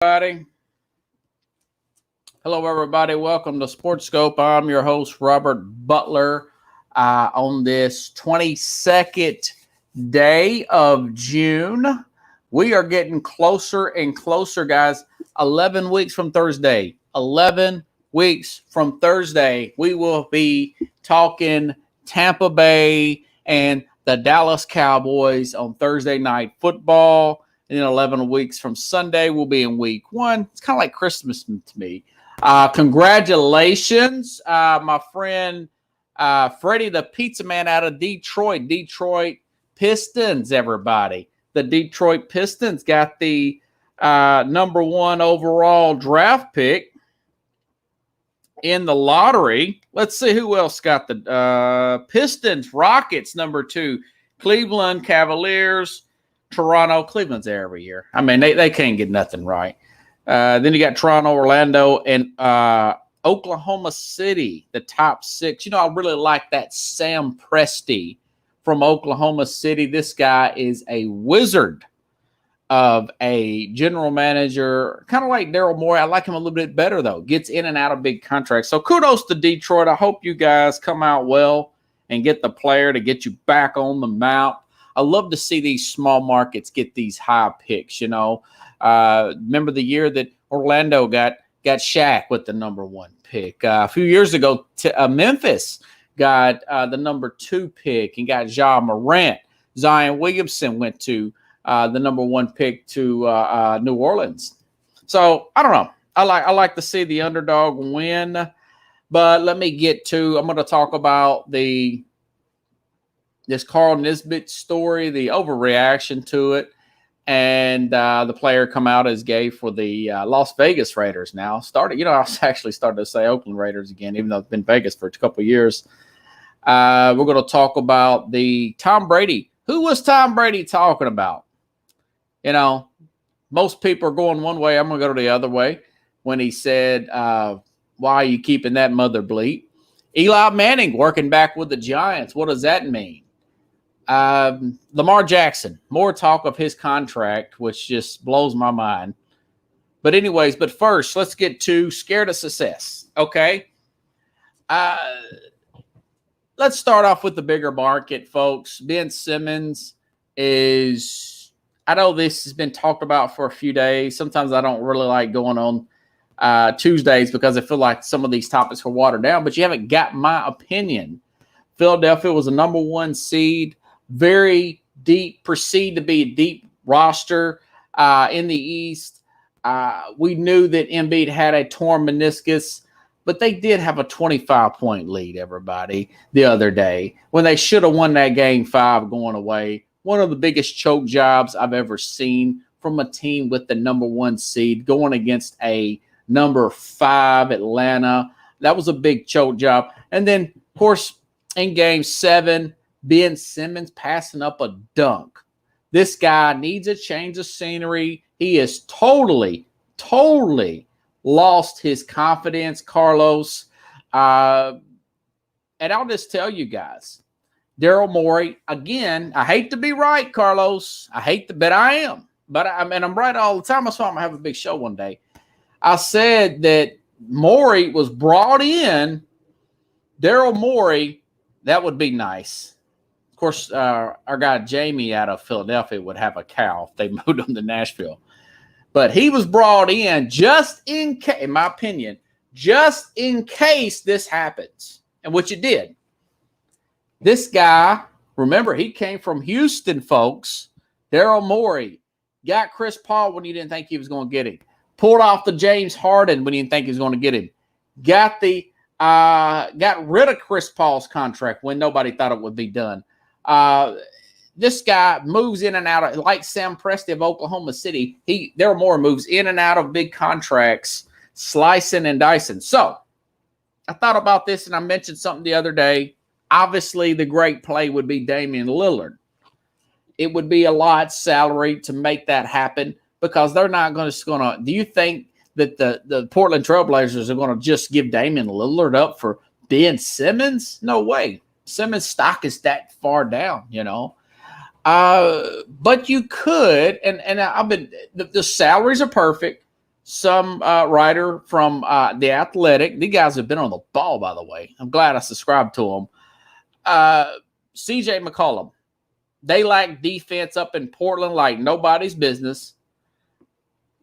Everybody. Hello, everybody. Welcome to Sports Scope. I'm your host, Robert Butler. On this 22nd day of June, we are getting closer and closer, guys. 11 weeks from Thursday. 11 weeks from Thursday, we will be talking Tampa Bay and the Dallas Cowboys on Thursday Night Football. And then 11 weeks from Sunday, we'll be in week one. It's kind of like Christmas to me. Congratulations, my friend Freddie the Pizza Man out of Detroit. Detroit Pistons, everybody. The Detroit Pistons got the number one overall draft pick in the lottery. Let's see who else got the Pistons, Rockets, number two, Cleveland Cavaliers, Toronto. Cleveland's there every year. I mean, they can't get nothing right. Then you got Toronto, Orlando, and Oklahoma City, the top six. You know, I really like that Sam Presti from Oklahoma City. This guy is a wizard of a general manager, kind of like Daryl Morey. I like him a little bit better, though. Gets in and out of big contracts. So kudos to Detroit. I hope you guys come out well and get the player to get you back on the mount. I love to see these small markets get these high picks, you know. Remember the year that Orlando got Shaq with the number one pick. A few years ago, Memphis got the number two pick and got Ja Morant. Zion Williamson went to the number one pick to New Orleans. So I don't know. I like to see the underdog win. But let me get to. I'm going to talk about this Carl Nisbet story, the overreaction to it, and the player come out as gay for the Las Vegas Raiders now. I actually started to say Oakland Raiders again, even though it's been Vegas for a couple of years. We're going to talk about the Tom Brady. Who was Tom Brady talking about? You know, most people are going one way. I'm going to go the other way when he said, why are you keeping that mother bleep? Eli Manning working back with the Giants. What does that mean? Lamar Jackson, more talk of his contract, which just blows my mind. But first, let's get to Scared of Success, okay? Let's start off with the bigger market, folks. Ben Simmons is, I know this has been talked about for a few days. Sometimes I don't really like going on Tuesdays because I feel like some of these topics are watered down, but you haven't got my opinion. Philadelphia was a number one seed. Very deep, perceived to be a deep roster in the East. We knew that Embiid had a torn meniscus, but they did have a 25-point lead, everybody, the other day when they should have won that game 5 going away. One of the biggest choke jobs I've ever seen from a team with the number one seed going against a number 5 Atlanta. That was a big choke job. And then, of course, in game 7, Ben Simmons passing up a dunk. This guy needs a change of scenery. He has totally lost his confidence, Carlos. And I'll just tell you guys, Daryl Morey, again, I hate to be right, Carlos. But I am. But I'm right all the time. That's why I'm going to have a big show one day. I said that Morey was brought in. Daryl Morey, that would be nice. Of course, our guy Jamie out of Philadelphia would have a cow if they moved him to Nashville. But he was brought in just in case, in my opinion, just in case this happens, and which it did. This guy, remember, he came from Houston, folks. Daryl Morey got Chris Paul when you didn't think he was going to get him. Pulled off the James Harden when you didn't think he was going to get him. Got rid of Chris Paul's contract when nobody thought it would be done. This guy moves in and out of, like Sam Presti of Oklahoma City. Daryl Morey moves in and out of big contracts, slicing and dicing. So I thought about this and I mentioned something the other day. Obviously, the great play would be Damian Lillard. It would be a lot salary to make that happen because they're not going to. Do you think that the Portland Trailblazers are going to just give Damian Lillard up for Ben Simmons? No way. Simmons' stock is that far down, you know. But you could, and I've been, the salaries are perfect. some writer from The Athletic. These guys have been on the ball, by the way. I'm glad I subscribed to them. CJ McCollum. They lack defense up in Portland like nobody's business.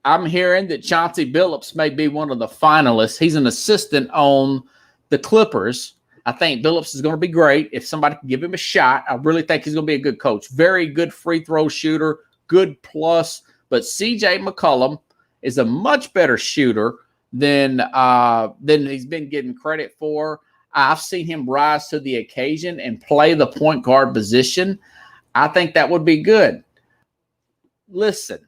I'm hearing that Chauncey Billups may be one of the finalists. He's an assistant on the Clippers. I think Billups is going to be great if somebody can give him a shot. I really think he's going to be a good coach. Very good free throw shooter, good plus. But CJ McCollum is a much better shooter than he's been getting credit for. I've seen him rise to the occasion and play the point guard position. I think that would be good. Listen.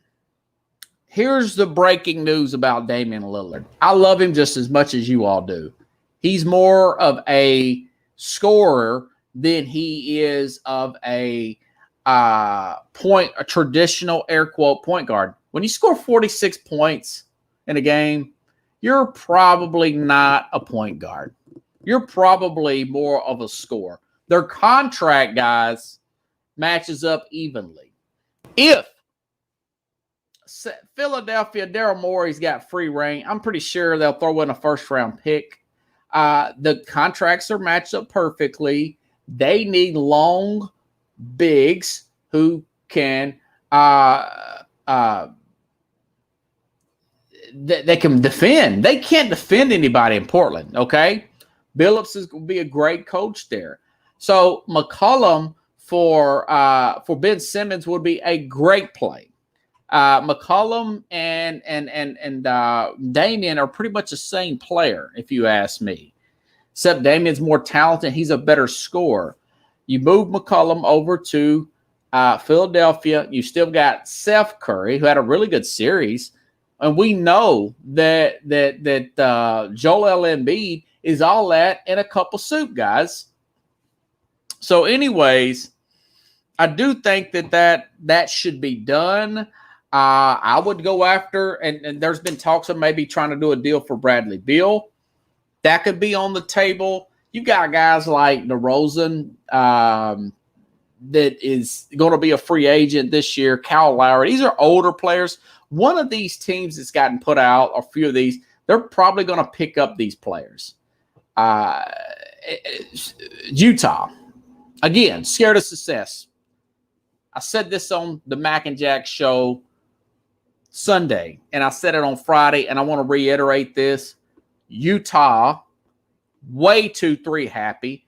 Here's the breaking news about Damian Lillard. I love him just as much as you all do. He's more of a scorer than he is of a traditional air quote point guard. When you score 46 points in a game, you're probably not a point guard. You're probably more of a scorer. Their contract, guys, matches up evenly. If Philadelphia, Daryl Morey's got free reign, I'm pretty sure they'll throw in a first-round pick. The contracts are matched up perfectly. They need long bigs who can they can defend. They can't defend anybody in Portland, okay? Billups is going to be a great coach there. So McCollum for Ben Simmons would be a great play. McCollum and Damian are pretty much the same player, if you ask me. Except Damian's more talented. He's a better scorer. You move McCollum over to Philadelphia. You still got Seth Curry, who had a really good series. And we know that Joel Embiid is all that in a cup of soup, guys. So anyways, I do think that should be done. I would go after, and there's been talks of maybe trying to do a deal for Bradley Beal. That could be on the table. You got guys like DeRozan that is going to be a free agent this year. Kyle Lowry. These are older players. One of these teams that's gotten put out, or a few of these, they're probably going to pick up these players. Utah, again, scared of success. I said this on the Mac and Jack show Sunday, and I said it on Friday, and I want to reiterate this. Utah, way too 3 happy.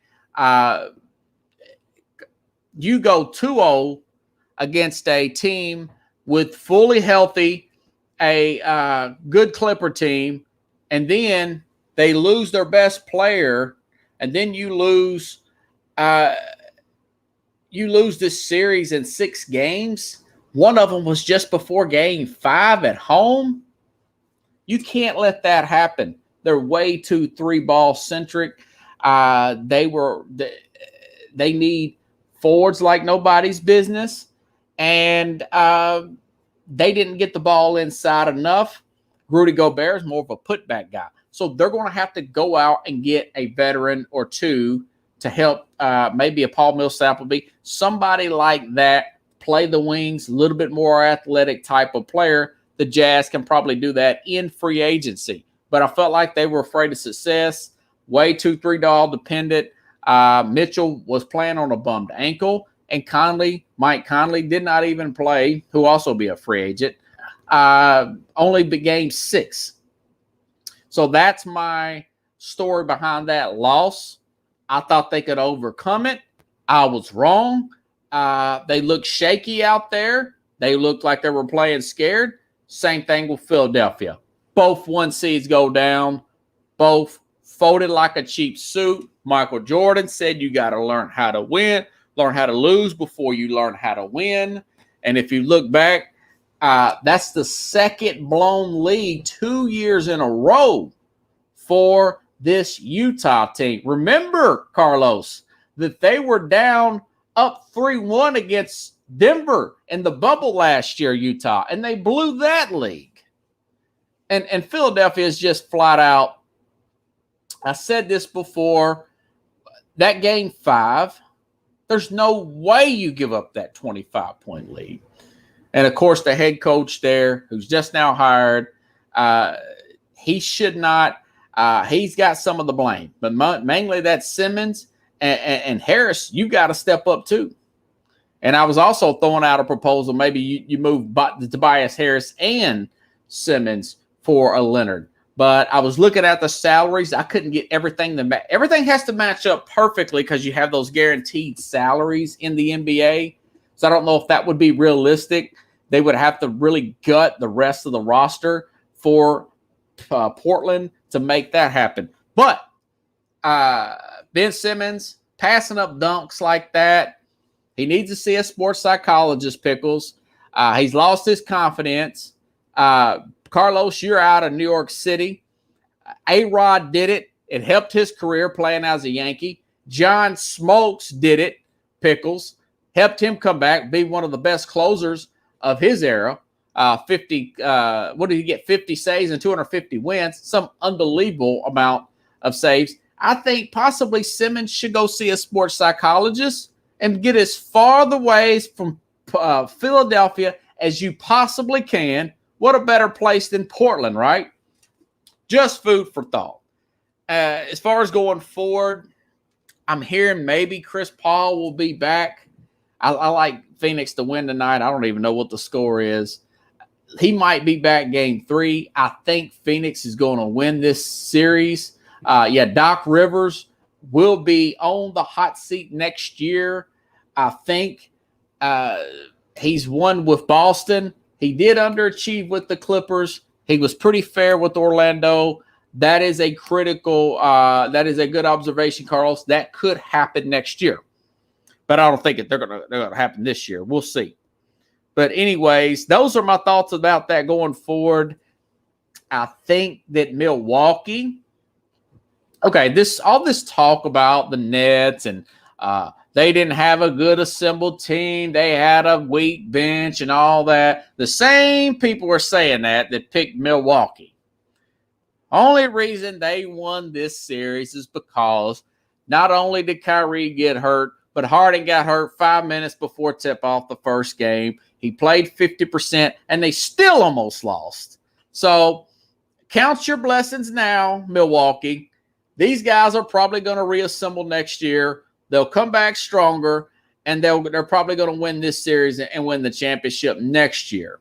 You go 2-0 against a team with fully healthy, a good Clipper team, and then they lose their best player, and then you lose this series in 6 games. One of them was just before game 5 at home. You can't let that happen. They're way too 3-ball centric. They need forwards like nobody's business, and they didn't get the ball inside enough. Rudy Gobert is more of a putback guy. So they're going to have to go out and get a veteran or two to help, maybe a Paul Millsap-Appleby, somebody like that, play the wings, a little bit more athletic type of player. The Jazz can probably do that in free agency. But I felt like they were afraid of success, way too 3-doll dependent. Mitchell was playing on a bummed ankle, and Mike Conley did not even play, who also be a free agent, only the game 6. So that's my story behind that loss. I thought they could overcome it. I was wrong. They looked shaky out there. They looked like they were playing scared. Same thing with Philadelphia. Both 1 seeds go down. Both folded like a cheap suit. Michael Jordan said you got to learn how to win, learn how to lose before you learn how to win. And if you look back, that's the second blown lead 2 years in a row for this Utah team. Remember, Carlos, that they were down up 3-1 against Denver in the bubble last year, Utah, and they blew that league. And Philadelphia is just flat out. I said this before, that game 5, there's no way you give up that 25-point lead. And, of course, the head coach there, who's just now hired, He should not. He's got some of the blame, but mainly that's Simmons and Harris. You got to step up too. And I was also throwing out a proposal. Maybe you move Tobias Harris and Simmons for a Leonard. But I was looking at the salaries. I couldn't get everything to match. Everything has to match up perfectly because you have those guaranteed salaries in the NBA. So I don't know if that would be realistic. They would have to really gut the rest of the roster for Portland to make that happen. But Ben Simmons passing up dunks like that, he needs to see a sports psychologist, Pickles. He's lost his confidence. Carlos, you're out of New York City. A-Rod did it. It helped his career playing as a Yankee. John Smokes did it, Pickles. Helped him come back, be one of the best closers of his era. 50, what did he get? 50 saves and 250 wins. Some unbelievable amount of saves. I think possibly Simmons should go see a sports psychologist and get as far the ways from Philadelphia as you possibly can. What a better place than Portland, right? Just food for thought. As far as going forward, I'm hearing maybe Chris Paul will be back. I like Phoenix to win tonight. I don't even know what the score is. He might be back game 3. I think Phoenix is going to win this series. Doc Rivers will be on the hot seat next year. I think he's won with Boston. He did underachieve with the Clippers. He was pretty fair with Orlando. That is a critical, that is a good observation, Carlos. That could happen next year. But I don't think they're gonna happen this year. We'll see. But anyways, those are my thoughts about that going forward. I think that Milwaukee, okay, all this talk about the Nets and they didn't have a good assembled team. They had a weak bench and all that. The same people were saying that picked Milwaukee. Only reason they won this series is because not only did Kyrie get hurt, but Harden got hurt 5 minutes before tip-off the first game. He played 50%, and they still almost lost. So count your blessings now, Milwaukee. These guys are probably going to reassemble next year. They'll come back stronger, and they're probably going to win this series and win the championship next year.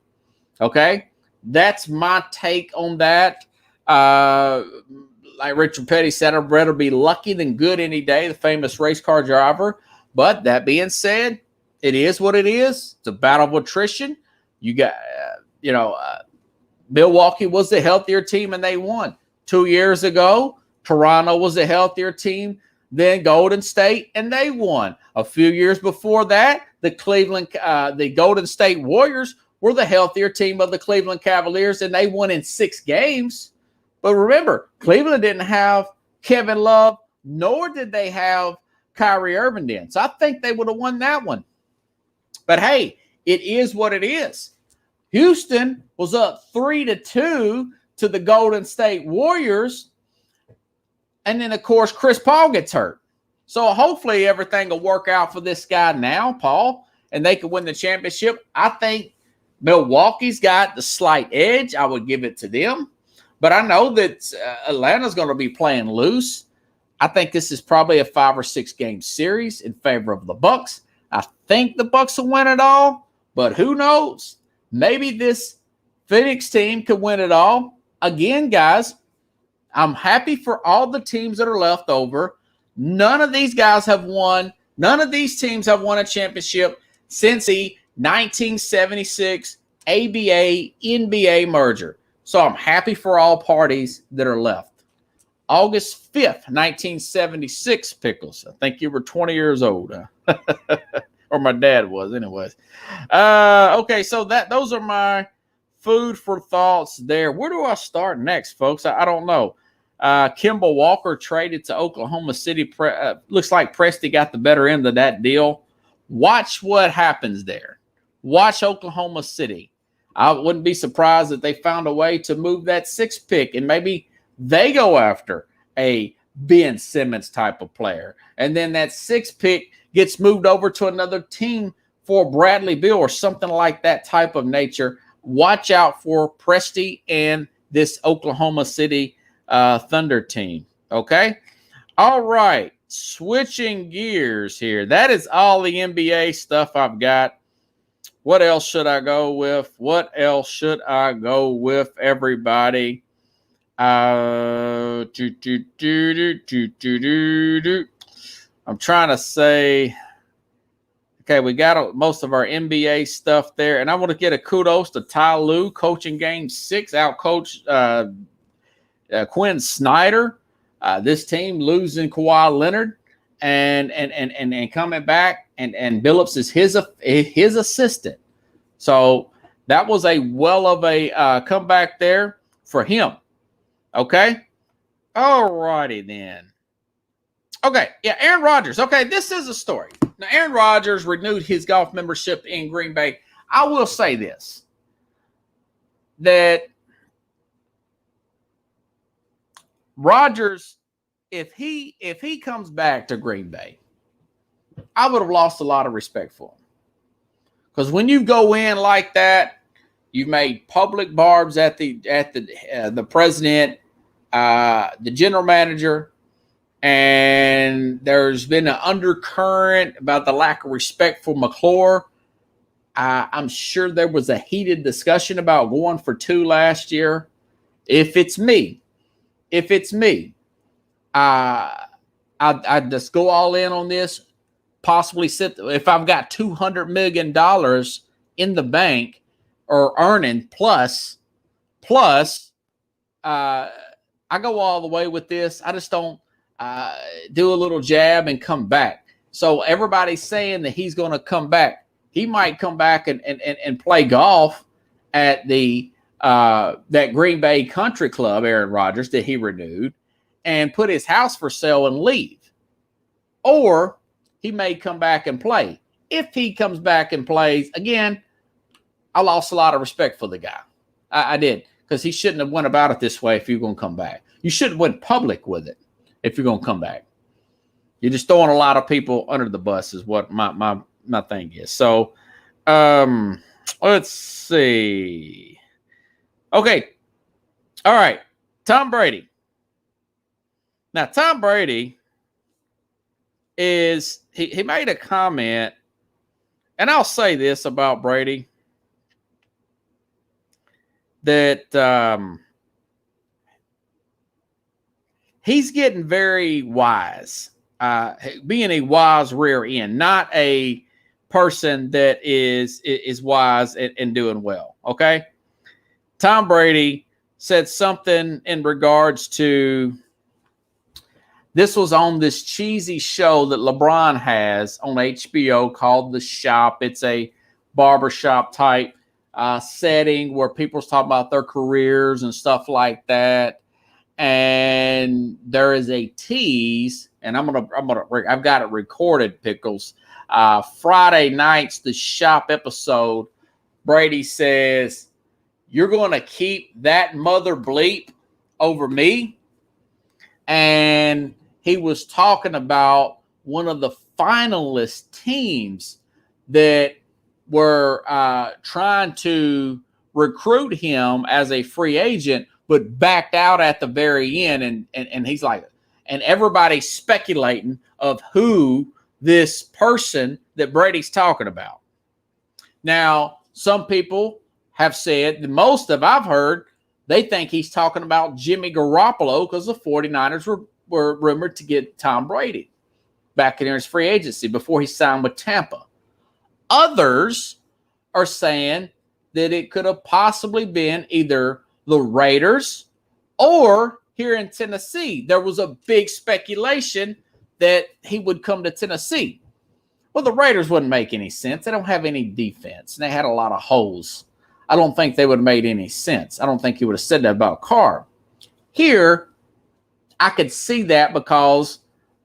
Okay? That's my take on that. Like Richard Petty said, I'd rather be lucky than good any day, the famous race car driver. But that being said, it is what it is. It's a battle of attrition. You got, Milwaukee was the healthier team, and they won. 2 years ago, Toronto was a healthier team than Golden State, and they won. A few years before that, the Golden State Warriors were the healthier team of the Cleveland Cavaliers, and they won in 6 games. But remember, Cleveland didn't have Kevin Love, nor did they have Kyrie Irving then. So I think they would have won that one. But hey, it is what it is. Houston was up 3-2 to the Golden State Warriors. And then, of course, Chris Paul gets hurt. So hopefully everything will work out for this guy now, Paul, and they can win the championship. I think Milwaukee's got the slight edge. I would give it to them. But I know that Atlanta's going to be playing loose. I think this is probably a 5 or 6 game series in favor of the Bucks. I think the Bucks will win it all, but who knows? Maybe this Phoenix team could win it all. Again, guys, I'm happy for all the teams that are left over. None of these guys have won. None of these teams have won a championship since the 1976 ABA-NBA merger. So I'm happy for all parties that are left. August 5th, 1976, Pickles. I think you were 20 years old. Or my dad was, anyways. Okay, so those are my food for thoughts there. Where do I start next, folks? I don't know. Kemba Walker traded to Oklahoma City. Looks like Presti got the better end of that deal. Watch what happens there. Watch Oklahoma City. I wouldn't be surprised if they found a way to move that 6th pick, and maybe they go after a Ben Simmons type of player. And then that 6th pick gets moved over to another team for Bradley Beal or something like that type of nature. Watch out for Presti and this Oklahoma City Thunder team. Okay. All right. Switching gears here. That is all the NBA stuff I've got. What else should I go with? Everybody? I'm trying to say, okay, we got most of our NBA stuff there. And I want to get a kudos to Ty Lue, coaching game 6, out-coached Quinn Snyder. This team losing Kawhi Leonard and coming back, and Billups is his assistant. So that was a well of a comeback there for him. Okay. All righty then. Okay. Yeah. Aaron Rodgers. Okay. This is a story. Now, Aaron Rodgers renewed his golf membership in Green Bay. I will say this, that Rodgers, if he comes back to Green Bay, I would have lost a lot of respect for him. Because when you go in like that, you've made public barbs at the president, the general manager, and there's been an undercurrent about the lack of respect for McClure. I'm sure there was a heated discussion about going for 2 last year. If it's me, I'd just go all in on this. Possibly if I've got $200 million in the bank or earning plus, I go all the way with this. I just don't do a little jab and come back. So everybody's saying that he's going to come back. He might come back and play golf at the that Green Bay Country Club, Aaron Rodgers, that he renewed, and put his house for sale and leave. Or he may come back and play. If he comes back and plays, again, I lost a lot of respect for the guy. I did, because he shouldn't have went about it this way if you're going to come back. You shouldn't have went public with it if you're going to come back. You're just throwing a lot of people under the bus is what my thing is. So let's see. Okay. All right. Tom Brady. Now, Tom Brady is he made a comment, and I'll say this about Brady, that he's getting very wise, being a wise rear end, not a person that is wise and doing well. Okay. Tom Brady said something in regards to, this was on this cheesy show that LeBron has on HBO called The Shop. It's a barbershop type setting where people's talking about their careers and stuff like that. And there is a tease, and I've got it recorded, Pickles. Friday night's The Shop episode. Brady says, "You're going to keep that mother bleep over me." And he was talking about one of the finalist teams that were trying to recruit him as a free agent, but backed out at the very end. And he's like, and everybody's speculating of who this person that Brady's talking about. Now, some people have said, the most of I've heard, they think he's talking about Jimmy Garoppolo, because the 49ers were rumored to get Tom Brady back in his free agency before he signed with Tampa. Others are saying that it could have possibly been either the Raiders or here in Tennessee. There was a big speculation that he would come to Tennessee. Well, the Raiders wouldn't make any sense. They don't have any defense, and they had a lot of holes. I don't think they would have made any sense. I don't think he would have said that about Carr. Here, I could see that because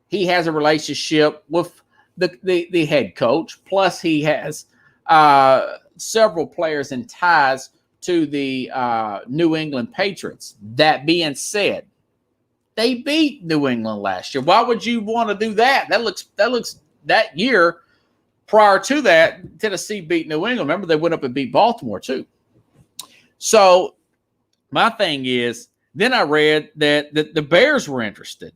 he has a relationship with the head coach. Plus, he has several players and ties to the New England Patriots. That being said, they beat New England last year. Why would you want to do that? That looks that year prior to that, Tennessee beat New England. Remember, they went up and beat Baltimore too. So My thing is, then I read that the Bears were interested.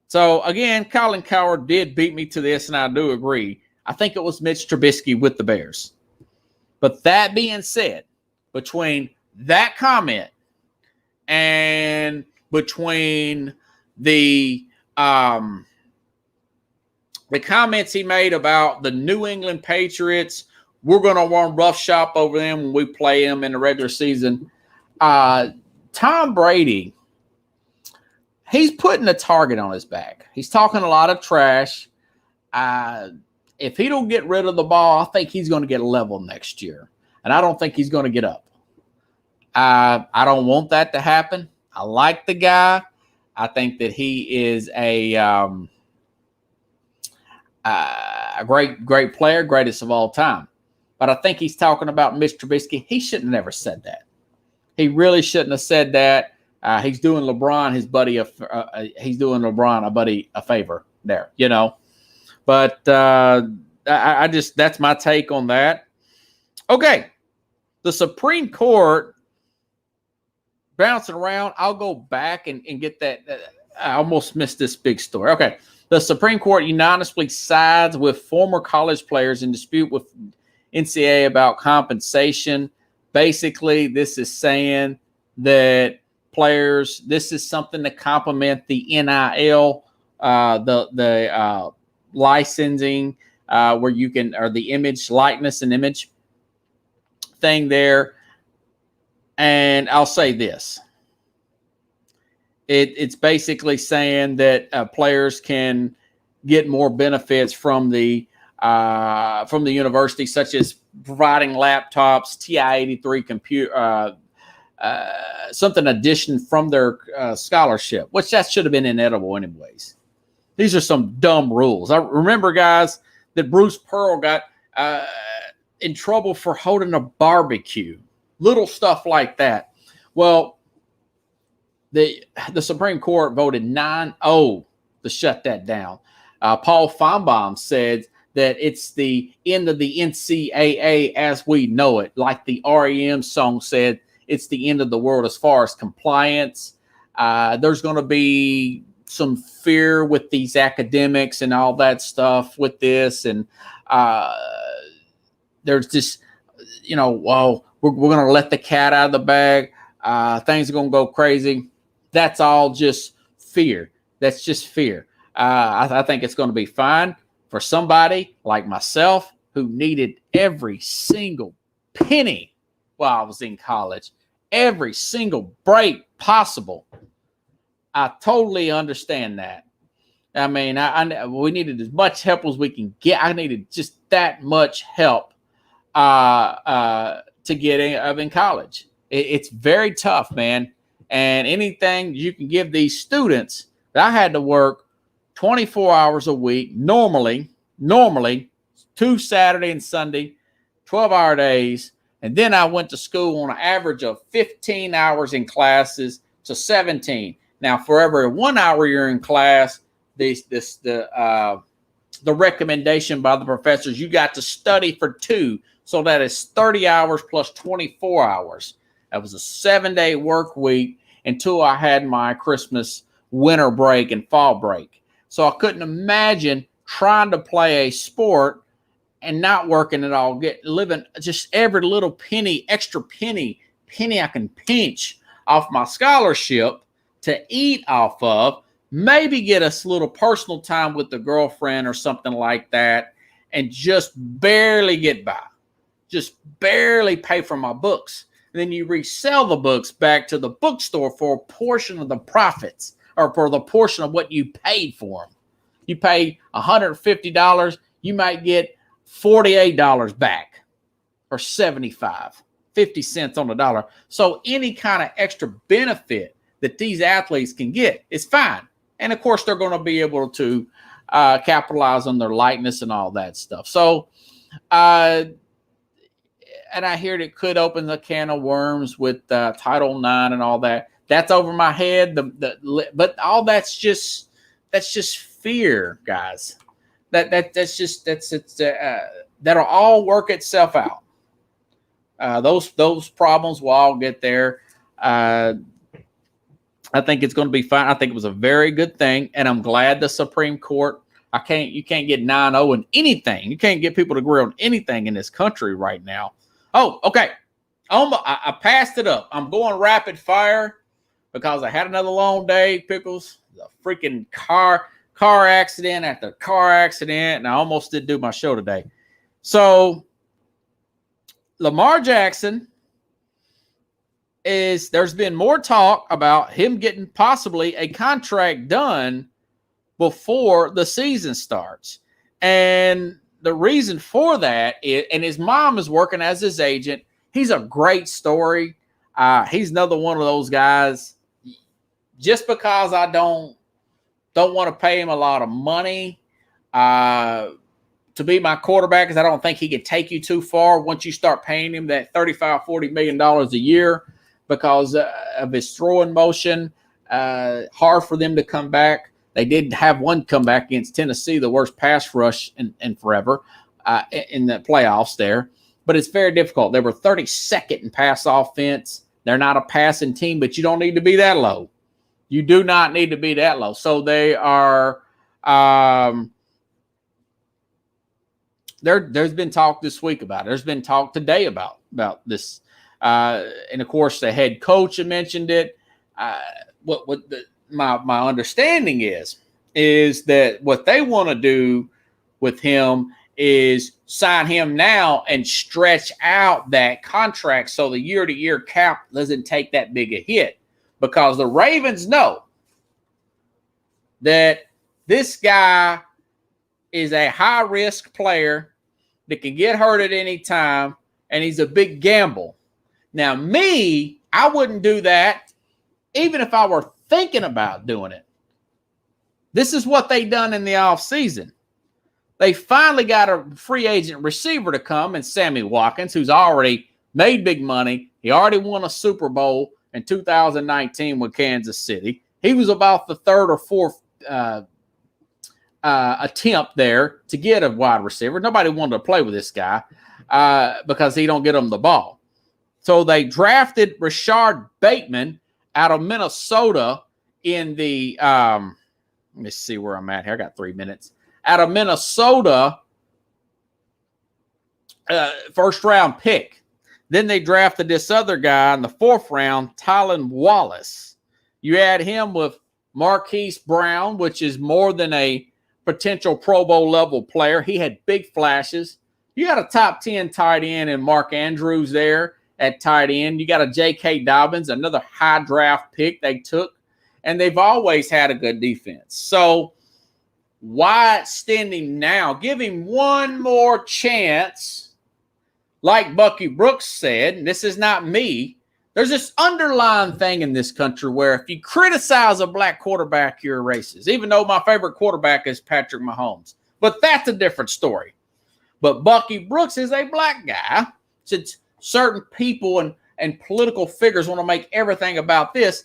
So, again, Colin Cowherd did beat me to this, and I do agree. I think it was Mitch Trubisky with the Bears. But that being said, between that comment and between the comments he made about the New England Patriots, we're going to run roughshod over them when we play them in the regular season. Tom Brady, he's putting a target on his back. He's talking a lot of trash. If he don't get rid of the ball, I think he's going to get level next year. And I don't think he's going to get up. I don't want that to happen. I like the guy. I think that he is a great player, greatest of all time. But I think he's talking about Mitch Trubisky. He shouldn't have never said that. He really shouldn't have said that. He's doing LeBron, a favor there, you know. But I just, that's my take on that. Okay, the Supreme Court bouncing around. I'll go back and get that. I almost missed this big story. Okay, the Supreme Court unanimously sides with former college players in dispute with NCAA about compensation. Basically, this is saying that players, this is something to complement the NIL, the licensing, where you can, or the image, likeness and image thing there. And I'll say this. It's basically saying that players can get more benefits from the university, such as providing laptops, TI-83 computer, something addition from their scholarship, which that should have been inedible anyways. These are some dumb rules. I remember, guys, that Bruce Pearl got in trouble for holding a barbecue, little stuff like that. Well, the Supreme Court voted 9-0 to shut that down. Paul Feinbaum said that it's the end of the NCAA as we know it. Like the REM song said, it's the end of the world as far as compliance. There's going to be some fear with these academics and all that stuff with this. And there's just, well, we're going to let the cat out of the bag. Things are going to go crazy. That's all just fear. That's just fear. I think it's going to be fine for somebody like myself who needed every single penny while I was in college, every single break possible. I totally understand that. I mean, we needed as much help as we can get. I needed just that much help to get in college. It's very tough, man. And anything you can give these students, I had to work 24 hours a week, normally 2 Saturday and Sunday, 12-hour days. And then I went to school on an average of 15 hours in classes to 17. Now, for every 1 hour you're in class, the recommendation by the professors, you got to study for 2. So that is 30 hours plus 24 hours. That was a 7-day work week until I had my Christmas winter break and fall break. So I couldn't imagine trying to play a sport and not working at all, living just every little penny, extra penny I can pinch off my scholarship to eat off of, maybe get us a little personal time with the girlfriend or something like that, and just barely get by, just barely pay for my books. And then you resell the books back to the bookstore for a portion of the profits, or for the portion of what you paid for them. You pay $150, you might get $48 back, or 75, 50 cents on the dollar. So any kind of extra benefit that these athletes can get is fine. And of course, they're going to be able to capitalize on their likeness and all that stuff. So, and I hear it could open the can of worms with Title IX and all that. That's over my head. But all that's just fear, guys. That'll all work itself out. Those problems will all get there. I think it's going to be fine. I think it was a very good thing, and I'm glad the Supreme Court. You can't get 9-0 in anything. You can't get people to agree on anything in this country right now. Oh, okay. I passed it up. I'm going rapid fire because I had another long day. Pickles, a freaking car accident after car accident, and I almost didn't do my show today. So Lamar Jackson there's been more talk about him getting possibly a contract done before the season starts. And the reason for that is, and his mom is working as his agent. He's a great story. He's another one of those guys. Just because I don't want to pay him a lot of money to be my quarterback, because I don't think he can take you too far once you start paying him that $35-40 million a year. Because of his throwing motion, hard for them to come back. They did have one comeback against Tennessee, the worst pass rush in forever in the playoffs there. But it's very difficult. They were 32nd in pass offense. They're not a passing team, but you don't need to be that low. You do not need to be that low. So they are there's been talk this week about it. There's been talk today about this. And of course, the head coach mentioned it. My understanding is that what they want to do with him is sign him now and stretch out that contract so the year-to-year cap doesn't take that big a hit. Because the Ravens know that this guy is a high-risk player that can get hurt at any time, and he's a big gamble. Now, I wouldn't do that even if I were thinking about doing it. This is what they done in the offseason. They finally got a free agent receiver to come, and Sammy Watkins, who's already made big money. He already won a Super Bowl in 2019 with Kansas City. He was about the third or fourth attempt there to get a wide receiver. Nobody wanted to play with this guy because he don't get them the ball. So they drafted Rashard Bateman out of Minnesota in the let me see where I'm at here. I got 3 minutes. Out of Minnesota, first round pick. Then they drafted this other guy in the fourth round, Tylan Wallace. You add him with Marquise Brown, which is more than a potential Pro Bowl level player. He had big flashes. You got a top 10 tight end in Mark Andrews there at tight end. You got a J.K. Dobbins, another high draft pick they took. And they've always had a good defense. So why extend him now? Give him one more chance. Like Bucky Brooks said, and this is not me, there's this underlying thing in this country where if you criticize a black quarterback, you're a racist, even though my favorite quarterback is Patrick Mahomes. But that's a different story. But Bucky Brooks is a black guy. Since certain people and political figures want to make everything about this,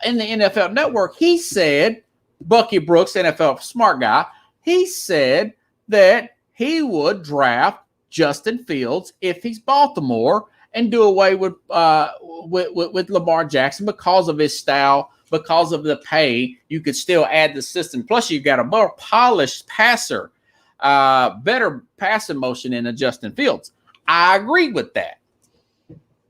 in the NFL Network, he said, Bucky Brooks, NFL smart guy, he said that he would draft Justin Fields if he's Baltimore and do away with Lamar Jackson because of his style, because of the pay. You could still add the system. Plus, you've got a more polished passer, better passing motion in a Justin Fields. I agree with that.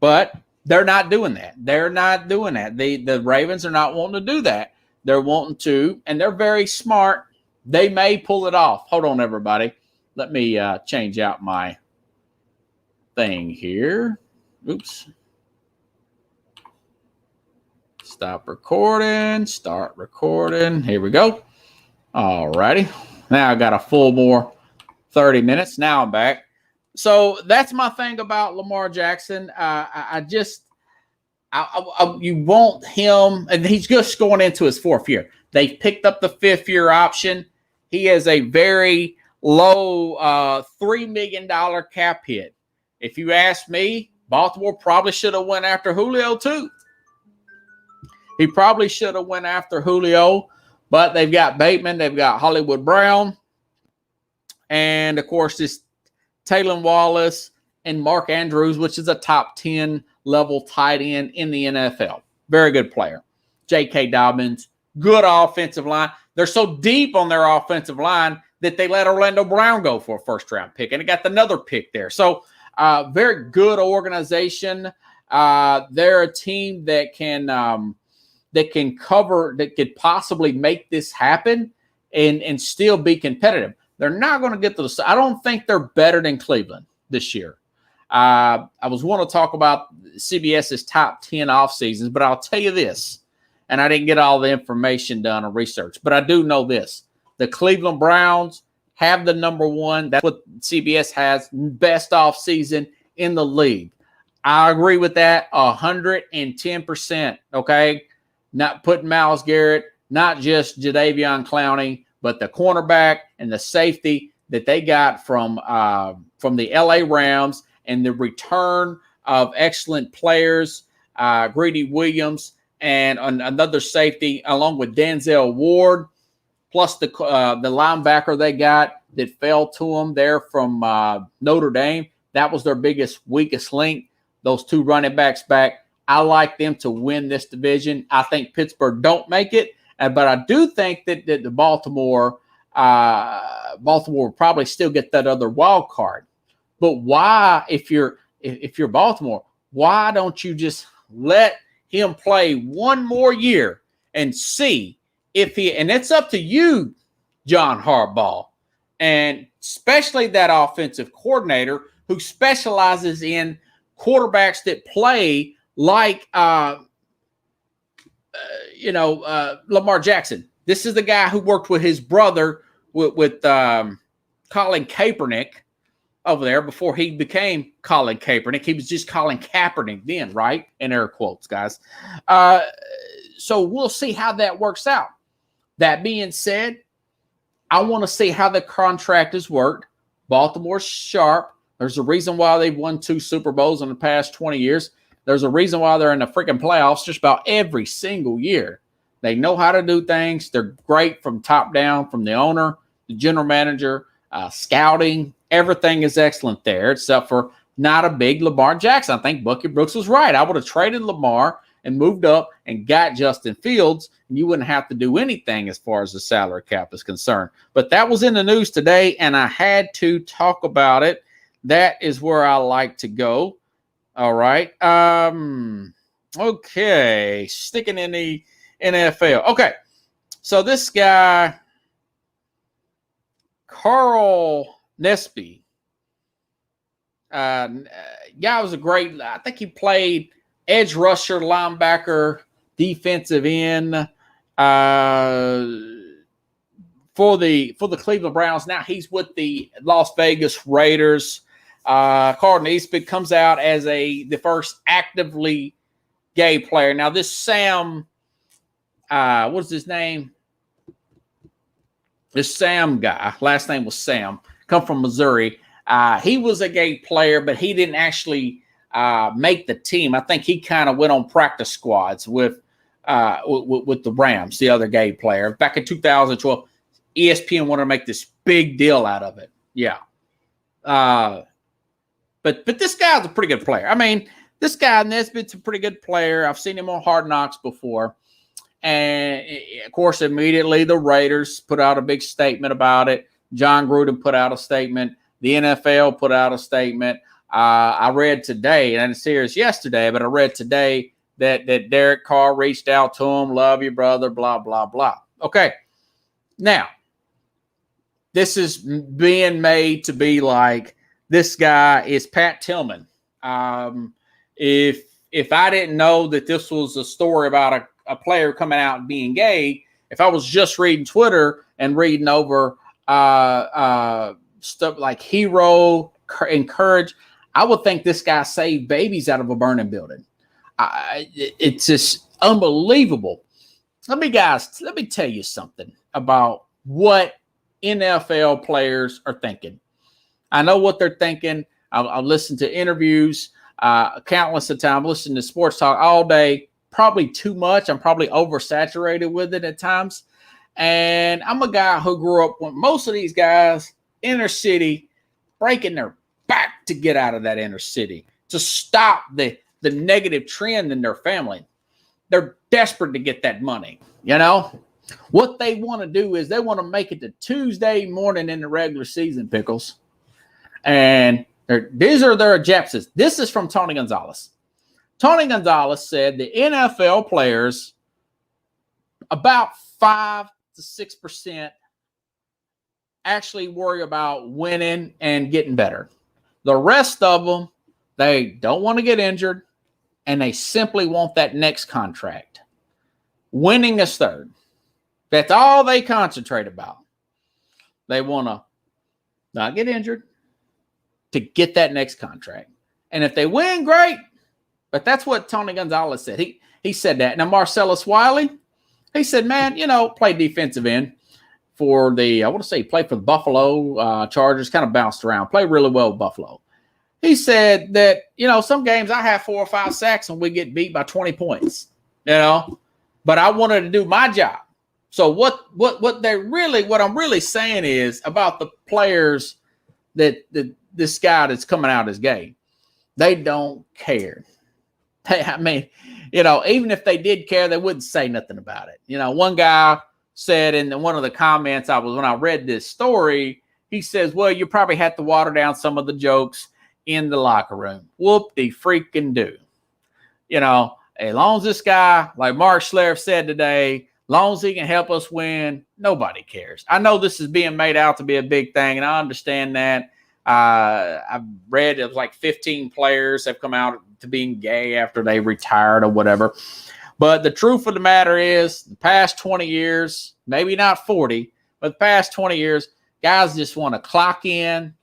But they're not doing that. They're not doing that. The Ravens are not wanting to do that. They're wanting to, and they're very smart. They may pull it off. Hold on, everybody. Let me change out my thing here. Oops. Stop recording. Start recording. Here we go. All righty. Now I got a full more 30 minutes. Now I'm back. So that's my thing about Lamar Jackson. You want him, and he's just going into his fourth year. They picked up the fifth-year option. He has a very low $3 million cap hit. If you ask me, Baltimore probably should have went after Julio too. He probably should have went after Julio, but they've got Bateman, they've got Hollywood Brown, and of course this Tylan Wallace and Mark Andrews, which is a top 10 level tight end in the NFL. Very good player. J.K. Dobbins, good offensive line. They're so deep on their offensive line that they let Orlando Brown go for a first-round pick, and it got another pick there. So, very good organization. They're a team that can cover, that could possibly make this happen and still be competitive. They're not going to get to the – I don't think they're better than Cleveland this year. I was want to talk about CBS's top 10 off seasons, but I'll tell you this, and I didn't get all the information done or research, but I do know this. The Cleveland Browns have the number one. That's what CBS has, best off season in the league. I agree with that 110%, okay? Not putting Myles Garrett, not just Jadeveon Clowney, but the cornerback and the safety that they got from the LA Rams, and the return of excellent players, Greedy Williams and another safety, along with Denzel Ward, plus the linebacker they got that fell to them there from Notre Dame. That was their weakest link. Those two running backs back. I like them to win this division. I think Pittsburgh don't make it, but I do think that the Baltimore will probably still get that other wild card. But why, if you're Baltimore, why don't you just let him play one more year and see if he, and it's up to you, John Harbaugh, and especially that offensive coordinator who specializes in quarterbacks that play like, Lamar Jackson. This is the guy who worked with his brother with Colin Kaepernick over there before he became Colin Kaepernick. He was just Colin Kaepernick then, right? In air quotes, guys. So we'll see how that works out. That being said, I want to see how the contract has worked. Baltimore's sharp. There's a reason why they've won 2 Super Bowls in the past 20 years. There's a reason why they're in the freaking playoffs just about every single year. They know how to do things. They're great from top down, from the owner, the general manager, scouting. Everything is excellent there, except for not a big Lamar Jackson. I think Bucky Brooks was right. I would have traded Lamar and moved up and got Justin Fields, and you wouldn't have to do anything as far as the salary cap is concerned. But that was in the news today, and I had to talk about it. That is where I like to go. All right. Okay. Sticking in the NFL. Okay. So this guy, Carl Nesby, guy was a great, I think he played edge rusher, linebacker, defensive end for the Cleveland Browns. Now he's with the Las Vegas Raiders. Carl Nesby comes out as the first actively gay player. Now this Sam, what's his name? This Sam guy, last name was Sam, come from Missouri. He was a gay player, but he didn't actually make the team. I think he kind of went on practice squads with the Rams, the other gay player. Back in 2012, ESPN wanted to make this big deal out of it. Yeah. But this guy's a pretty good player. I mean, this guy, Nesbitt's a pretty good player. I've seen him on Hard Knocks before. And, of course, immediately the Raiders put out a big statement about it. John Gruden put out a statement. The NFL put out a statement. I read today, and I didn't see it yesterday, but I read today that Derek Carr reached out to him, love you, brother, blah, blah, blah. Okay. Now, this is being made to be like this guy is Pat Tillman. If I didn't know that this was a story about a player coming out and being gay, if I was just reading Twitter and reading over stuff like Hero and Courage, I would think this guy saved babies out of a burning building. It's just unbelievable. Let me tell you something about what NFL players are thinking. I know what they're thinking. I've listened to interviews countless of times. Listen to sports talk all day. Probably too much. I'm probably oversaturated with it at times. And I'm a guy who grew up with most of these guys inner city breaking their back to get out of that inner city, to stop the the negative trend in their family. They're desperate to get that money, you know? What they want to do is they want to make it to Tuesday morning in the regular season, Pickles. And these are their objectives. This is from Tony Gonzalez. Tony Gonzalez said the NFL players, about 5 to 6%, actually worry about winning and getting better. The rest of them, they don't want to get injured, and they simply want that next contract. Winning is third. That's all they concentrate about. They want to not get injured to get that next contract. And if they win, great. But that's what Tony Gonzalez said. He said that. Now, Marcellus Wiley, he said, man, play defensive end for the, I want to say he played for the Buffalo Chargers, kind of bounced around, played really well with Buffalo. He said that, some games I have 4 or 5 sacks and we get beat by 20 points, but I wanted to do my job. So what I'm really saying is about the players that this guy that's coming out is gay. They don't care. Even if they did care, they wouldn't say nothing about it. One guy said in one of the comments when I read this story, he says, well, you probably had to water down some of the jokes in the locker room. Whoop-de-freaking-do. As long as this guy, like Mark Schlereth said today, as long as he can help us win, nobody cares. I know this is being made out to be a big thing, and I understand that. I've read it was like 15 players have come out to being gay after they retired or whatever. But the truth of the matter is, the past 20 years, maybe not 40, but the past 20 years, guys just want to clock in,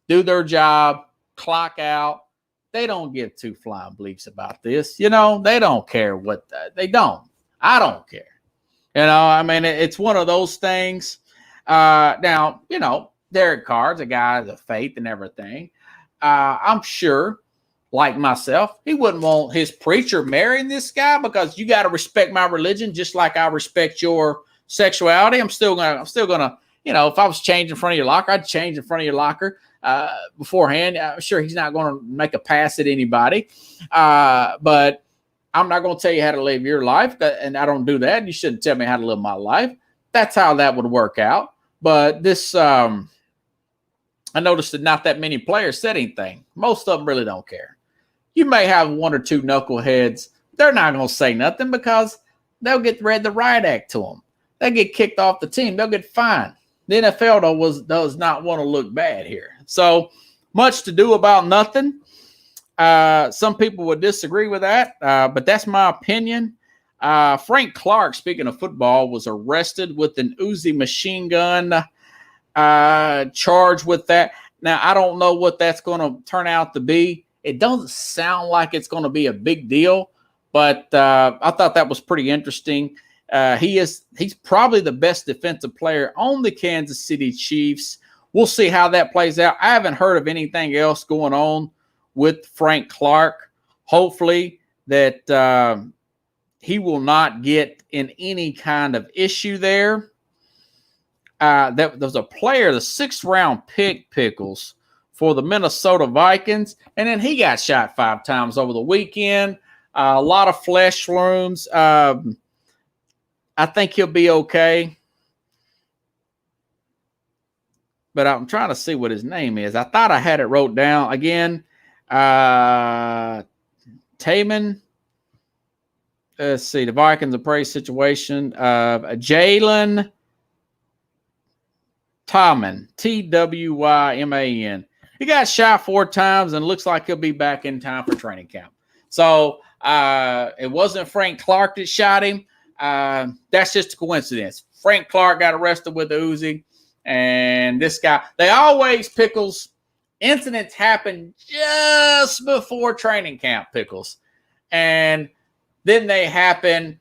do their job, clock out. They don't give two flying bleeps about this. They don't care what they don't. I don't care. It's one of those things. Now, Derek Carr's a guy of faith and everything. I'm sure, like myself, he wouldn't want his preacher marrying this guy because you got to respect my religion just like I respect your sexuality. I'm still gonna, if I was changing in front of your locker, I'd change in front of your locker beforehand. I'm sure he's not going to make a pass at anybody, but I'm not going to tell you how to live your life, and I don't do that. You shouldn't tell me how to live my life. That's how that would work out. But this, I noticed that not that many players said anything. Most of them really don't care. You may have 1 or 2 knuckleheads. They're not going to say nothing because they'll get read the riot act to them. They get kicked off the team. They'll get fined. The NFL, though, does not want to look bad here. So much to do about nothing. Some people would disagree with that, but that's my opinion. Frank Clark, speaking of football, was arrested with an Uzi machine gun, charged with that. Now, I don't know what that's going to turn out to be. It doesn't sound like it's going to be a big deal, but I thought that was pretty interesting. He's probably the best defensive player on the Kansas City Chiefs. We'll see how that plays out. I haven't heard of anything else going on with Frank Clark. Hopefully that he will not get in any kind of issue there. There was a player, the 6th round pick, Pickles, for the Minnesota Vikings, and then he got shot 5 times over the weekend. A lot of flesh wounds. I think he'll be okay. But I'm trying to see what his name is. I thought I had it wrote down again. Taman. Let's see. The Vikings a praise situation. Jalen Twyman. Twyman. He got shot 4 times and looks like he'll be back in time for training camp. So it wasn't Frank Clark that shot him. That's just a coincidence. Frank Clark got arrested with the Uzi, and this guy. They always, Pickles, incidents happen just before training camp, Pickles, and then they happen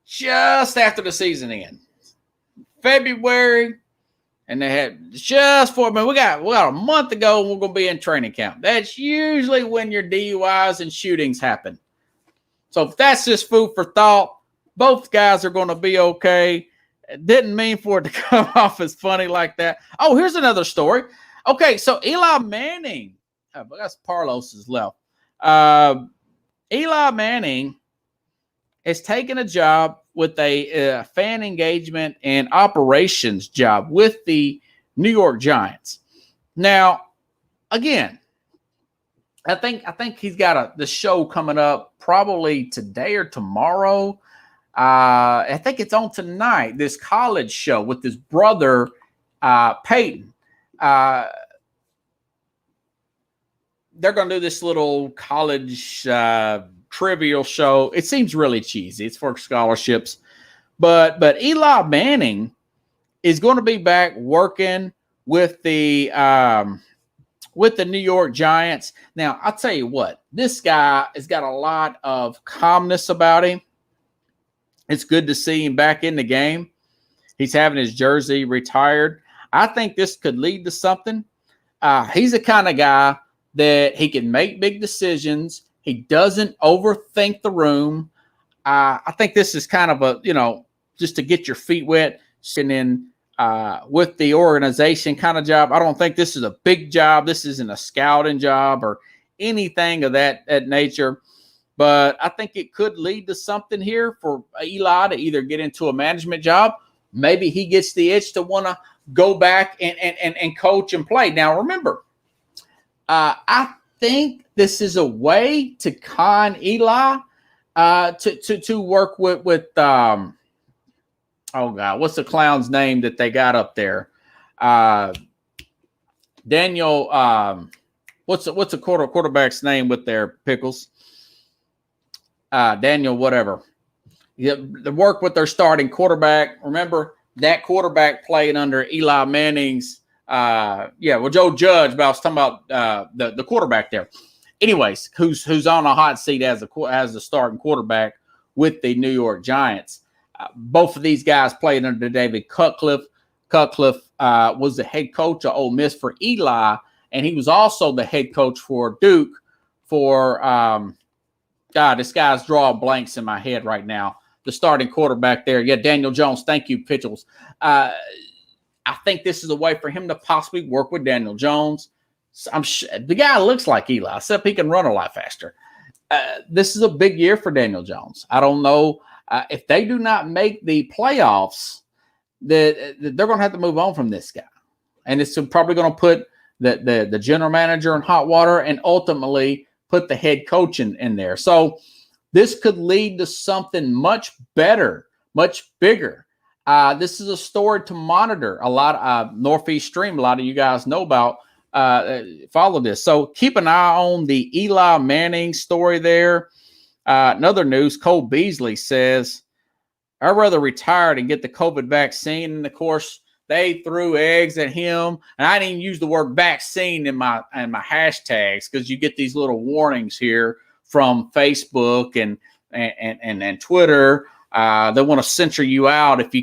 just after the season ends. February, and they had just for we got a month ago, and we're going to be in training camp. That's usually when your DUIs and shootings happen. So if that's just food for thought, both guys are going to be okay. It didn't mean for it to come off as funny like that. Oh, here's another story. Okay, so Eli Manning, I guess Parlos is left. Eli Manning has taken a job with a fan engagement and operations job with the New York Giants. Now, again, I think he's got the show coming up probably today or tomorrow. I think it's on tonight, this college show with his brother, Peyton. They're going to do this little college trivial show. It seems really cheesy. It's for scholarships. But Eli Manning is going to be back working with the New York Giants. Now, I'll tell you what, this guy has got a lot of calmness about him. It's good to see him back in the game. He's having his jersey retired. I think this could lead to something. He's the kind of guy that he can make big decisions. He doesn't overthink the room. I think this is kind of a, just to get your feet wet and then with the organization kind of job. I don't think this is a big job. This isn't a scouting job or anything of that nature. But I think it could lead to something here for Eli to either get into a management job. Maybe he gets the itch to want to go back and coach and play. Now, remember, I think this is a way to con Eli to work with oh God, what's the clown's name that they got up there? Daniel, what's the quarterback's name with their pickles? Daniel, whatever. The work with their starting quarterback. Remember that quarterback played under Eli Manning's. Joe Judge. But I was talking about the quarterback there. Anyways, who's on a hot seat as the starting quarterback with the New York Giants. Both of these guys played under David Cutcliffe. Cutcliffe was the head coach of Ole Miss for Eli, and he was also the head coach for Duke for God, this guy's drawing blanks in my head right now. The starting quarterback there. Yeah, Daniel Jones. Thank you, Pitchels. I think this is a way for him to possibly work with Daniel Jones. The guy looks like Eli, except he can run a lot faster. This is a big year for Daniel Jones. I don't know if they do not make the playoffs, they're going to have to move on from this guy. And it's probably going to put the general manager in hot water and ultimately put the head coach in there. So this could lead to something much better, much bigger. This is a story to monitor. A lot of Northeast Stream, a lot of you guys know about, follow this. So keep an eye on the Eli Manning story there. Another news, Cole Beasley says, I'd rather retire and get the COVID vaccine. And of course, they threw eggs at him. And I didn't even use the word vaccine in my hashtags because you get these little warnings here from Facebook and Twitter. They want to censor you out if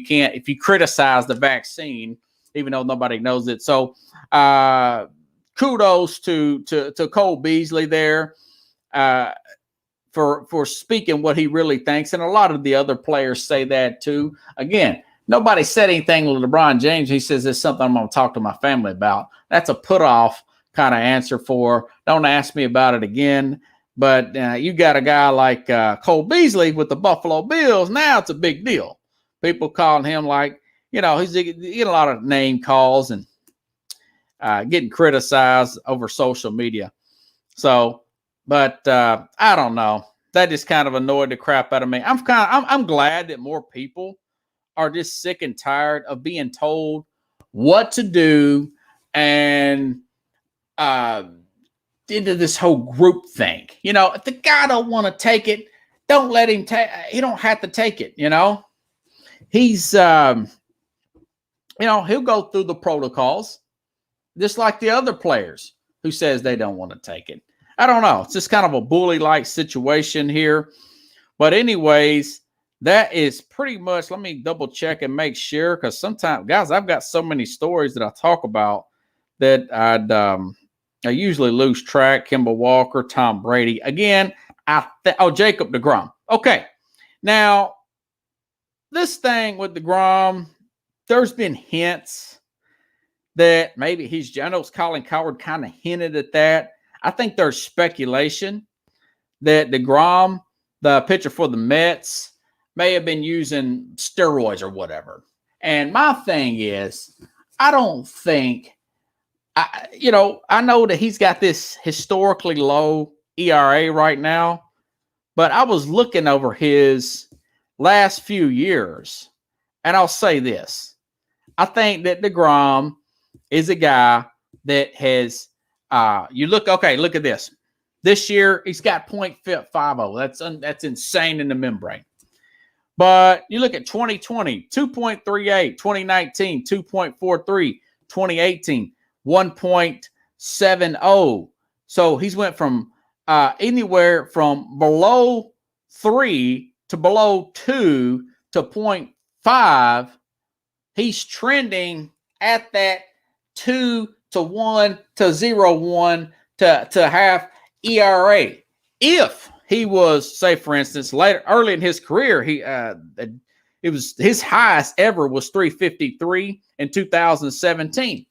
you criticize the vaccine, even though nobody knows it. So kudos to Cole Beasley there for speaking what he really thinks. And a lot of the other players say that too. Again, nobody said anything to LeBron James. He says it's something I'm going to talk to my family about. That's a put off kind of answer for don't ask me about it again. But you got a guy like Cole Beasley with the Buffalo Bills. Now it's a big deal. People calling him he's getting a lot of name calls and getting criticized over social media. So, but I don't know. That just kind of annoyed the crap out of me. I'm glad that more people are just sick and tired of being told what to do and into this whole group thing. If the guy don't want to take it, don't let him take. He don't have to take it. He's he'll go through the protocols just like the other players who says they don't want to take it. I don't know. It's just kind of a bully-like situation here. But anyways, that is pretty much, let me double check and make sure, because sometimes, guys, I've got so many stories that I talk about that I usually lose track. Kemba Walker, Tom Brady. Again, Jacob deGrom. Okay. Now, this thing with deGrom, there's been hints that maybe I know Colin Cowherd kind of hinted at that. I think there's speculation that DeGrom, the pitcher for the Mets, may have been using steroids or whatever. And my thing is, I don't think, I know that he's got this historically low ERA right now, but I was looking over his last few years, and I'll say this. I think that DeGrom is a guy that has, look at this. This year, he's got .50. That's insane in the membrane. But you look at 2020, 2.38, 2019, 2.43, 2018, 1.70. So he's went from anywhere from below 3 to below 2 to 0.5. He's trending at that 2 to 1 to 0.1 to half ERA. If he was, say, for instance, early in his career, it was his highest ever was 353 in 2017.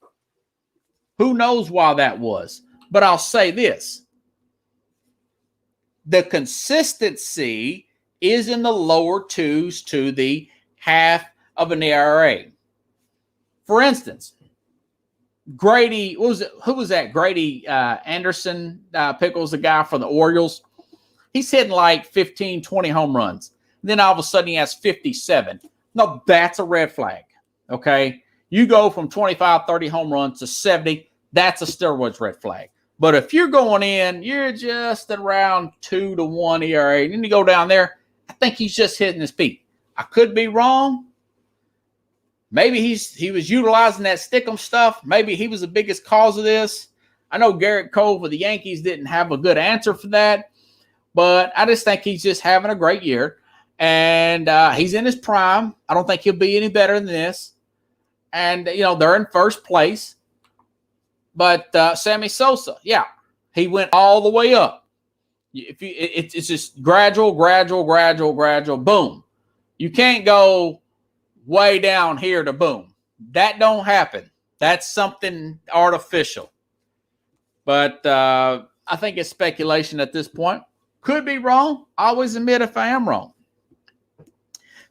Who knows why that was? But I'll say this. The consistency is in the lower twos to the half of an ERA. For instance, Grady, who was that? Grady Anderson, Pickles, the guy for the Orioles. He's hitting like 15, 20 home runs. Then all of a sudden he has 57. No, that's a red flag. Okay? You go from 25, 30 home runs to 70. That's a steroids red flag. But if you're going in, you're just around 2 to 1 ERA. And then you go down there, I think he's just hitting his peak. I could be wrong. Maybe he was utilizing that Stickum stuff. Maybe he was the biggest cause of this. I know Garrett Cole for the Yankees didn't have a good answer for that. But I just think he's just having a great year. And he's in his prime. I don't think he'll be any better than this. And, they're in first place. But Sammy Sosa, yeah, he went all the way up. It's just gradual, boom. You can't go way down here to boom. That don't happen. That's something artificial. But I think it's speculation at this point. Could be wrong. I always admit if I am wrong.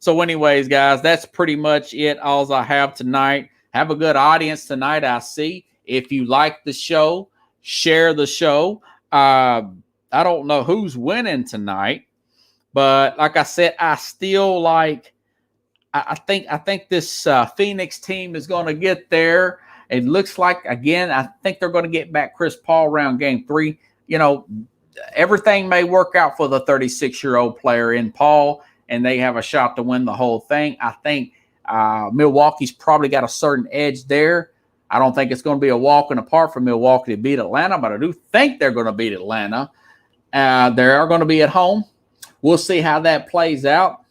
So anyways, guys, that's pretty much it. All I have tonight. Have a good audience tonight, I see. If you like the show, share the show. I don't know who's winning tonight. But like I said, I still like – I think this Phoenix team is going to get there. It looks like, again, I think they're going to get back Chris Paul around game 3. Everything may work out for the 36-year-old player in Paul, and they have a shot to win the whole thing. I think Milwaukee's probably got a certain edge there. I don't think it's going to be a walk in the park for Milwaukee to beat Atlanta, but I do think they're going to beat Atlanta. They are going to be at home. We'll see how that plays out.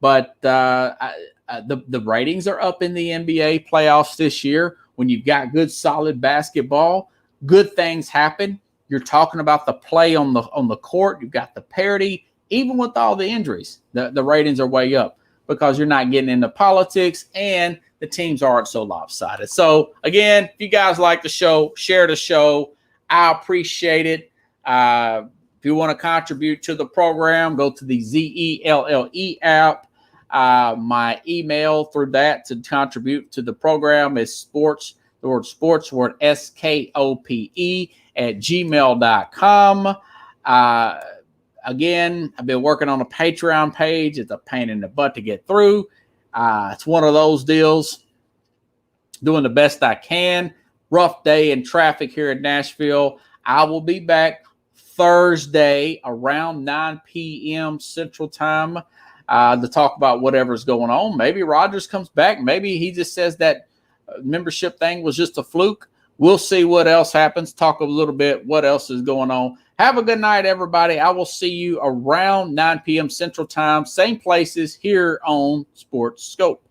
But the ratings are up in the NBA playoffs this year. When you've got good, solid basketball, good things happen. You're talking about the play on the court. You've got the parity. Even with all the injuries, the ratings are way up because you're not getting into politics and the teams aren't so lopsided. So, again, if you guys like the show, share the show. I appreciate it. If you want to contribute to the program, go to the ZELLE app. My email through that to contribute to the program is sports, the word sports, word SKOPE @gmail.com. Again, I've been working on a Patreon page. It's a pain in the butt to get through. It's one of those deals. Doing the best I can. Rough day in traffic here in Nashville. I will be back Thursday around 9 p.m. Central Time to talk about whatever's going on. Maybe Rodgers comes back. Maybe he just says that membership thing was just a fluke. We'll see what else happens. Talk a little bit what else is going on. Have a good night, everybody. I will see you around 9 p.m. Central Time. Same places here on Sports Scope.